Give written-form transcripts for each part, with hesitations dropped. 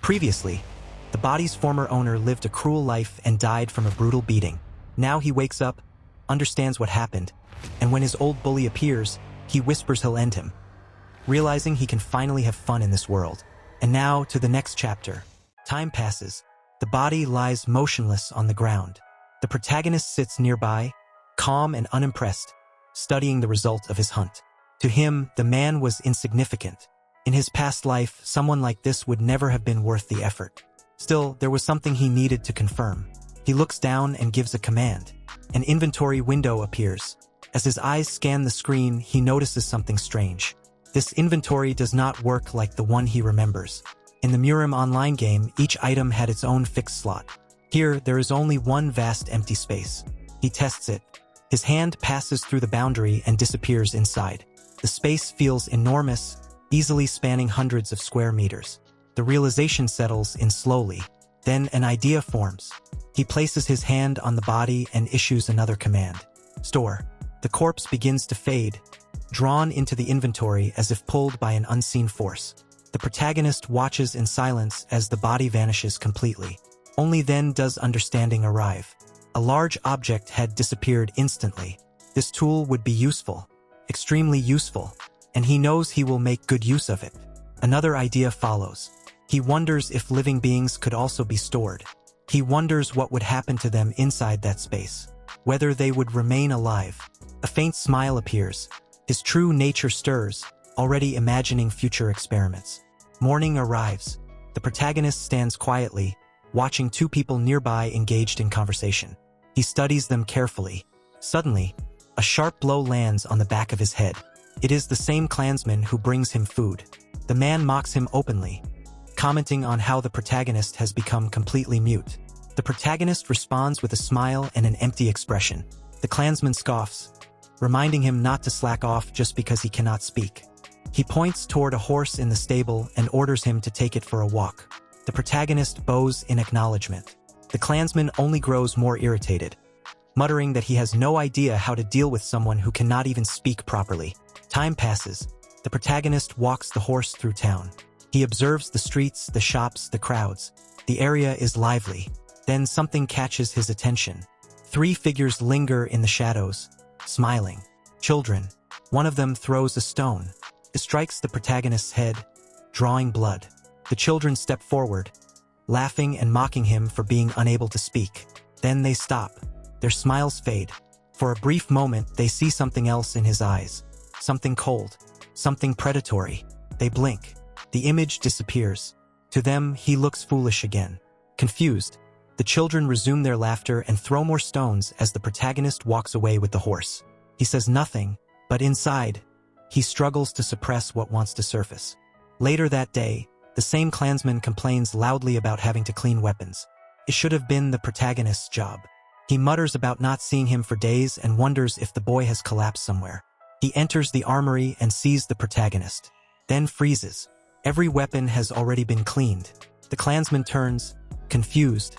Previously, the body's former owner lived a cruel life and died from a brutal beating. Now he wakes up, understands what happened, and when his old bully appears, he whispers he'll end him, realizing he can finally have fun in this world. And now to the next chapter. Time passes. The body lies motionless on the ground. The protagonist sits nearby, calm and unimpressed, studying the result of his hunt. To him, the man was insignificant. In his past life, someone like this would never have been worth the effort. Still, there was something he needed to confirm. He looks down and gives a command. An inventory window appears. As his eyes scan the screen, he notices something strange. This inventory does not work like the one he remembers. In the Murim online game, each item had its own fixed slot. Here, there is only one vast empty space. He tests it. His hand passes through the boundary and disappears inside. The space feels enormous, easily spanning hundreds of square meters. The realization settles in slowly. Then an idea forms. He places his hand on the body and issues another command. Store. The corpse begins to fade, drawn into the inventory as if pulled by an unseen force. The protagonist watches in silence as the body vanishes completely. Only then does understanding arrive. A large object had disappeared instantly. This tool would be useful, extremely useful, and he knows he will make good use of it. Another idea follows. He wonders if living beings could also be stored. He wonders what would happen to them inside that space, whether they would remain alive. A faint smile appears. His true nature stirs, already imagining future experiments. Morning arrives. The protagonist stands quietly, watching two people nearby engaged in conversation. He studies them carefully. Suddenly, a sharp blow lands on the back of his head. It is the same clansman who brings him food. The man mocks him openly, commenting on how the protagonist has become completely mute. The protagonist responds with a smile and an empty expression. The clansman scoffs, reminding him not to slack off just because he cannot speak. He points toward a horse in the stable and orders him to take it for a walk. The protagonist bows in acknowledgement. The clansman only grows more irritated, muttering that he has no idea how to deal with someone who cannot even speak properly. Time passes. The protagonist walks the horse through town. He observes the streets, the shops, the crowds. The area is lively. Then something catches his attention. Three figures linger in the shadows, smiling. Children. One of them throws a stone. It strikes the protagonist's head, drawing blood. The children step forward, laughing and mocking him for being unable to speak. Then they stop. Their smiles fade. For a brief moment, they see something else in his eyes. Something cold. Something predatory. They blink. The image disappears. To them, he looks foolish again. Confused, the children resume their laughter and throw more stones as the protagonist walks away with the horse. He says nothing, but inside, he struggles to suppress what wants to surface. Later that day, the same clansman complains loudly about having to clean weapons. It should have been the protagonist's job. He mutters about not seeing him for days and wonders if the boy has collapsed somewhere. He enters the armory and sees the protagonist, then freezes. Every weapon has already been cleaned. The clansman turns, confused,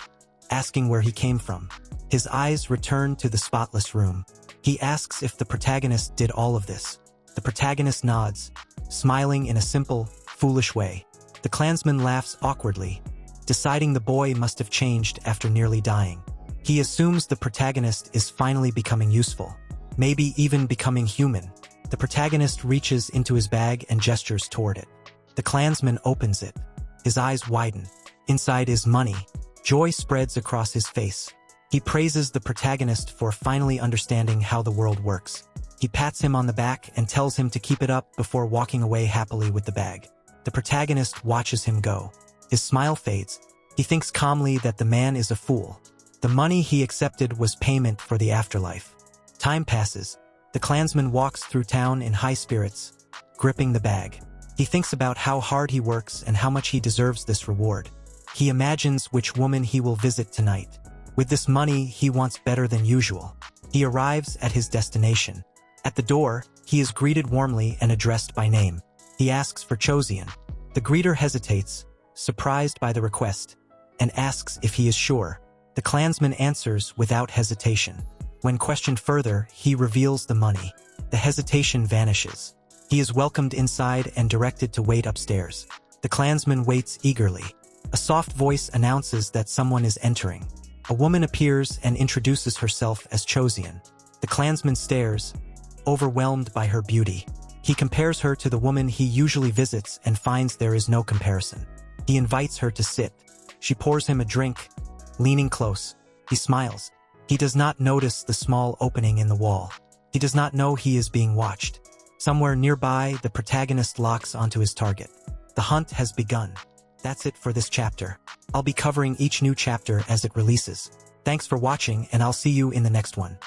asking where he came from. His eyes return to the spotless room. He asks if the protagonist did all of this. The protagonist nods, smiling in a simple, foolish way. The clansman laughs awkwardly, deciding the boy must have changed after nearly dying. He assumes the protagonist is finally becoming useful, maybe even becoming human. The protagonist reaches into his bag and gestures toward it. The clansman opens it. His eyes widen. Inside is money. Joy spreads across his face. He praises the protagonist for finally understanding how the world works. He pats him on the back and tells him to keep it up before walking away happily with the bag. The protagonist watches him go. His smile fades. He thinks calmly that the man is a fool. The money he accepted was payment for the afterlife. Time passes. The clansman walks through town in high spirits, gripping the bag. He thinks about how hard he works and how much he deserves this reward. He imagines which woman he will visit tonight. With this money, he wants better than usual. He arrives at his destination. At the door, he is greeted warmly and addressed by name. He asks for Chosian. The greeter hesitates, surprised by the request, and asks if he is sure. The clansman answers without hesitation. When questioned further, he reveals the money. The hesitation vanishes. He is welcomed inside and directed to wait upstairs. The clansman waits eagerly. A soft voice announces that someone is entering. A woman appears and introduces herself as Chosian. The clansman stares, overwhelmed by her beauty. He compares her to the woman he usually visits and finds there is no comparison. He invites her to sit. She pours him a drink. Leaning close, he smiles. He does not notice the small opening in the wall. He does not know he is being watched. Somewhere nearby, the protagonist locks onto his target. The hunt has begun. That's it for this chapter. I'll be covering each new chapter as it releases. Thanks for watching, and I'll see you in the next one.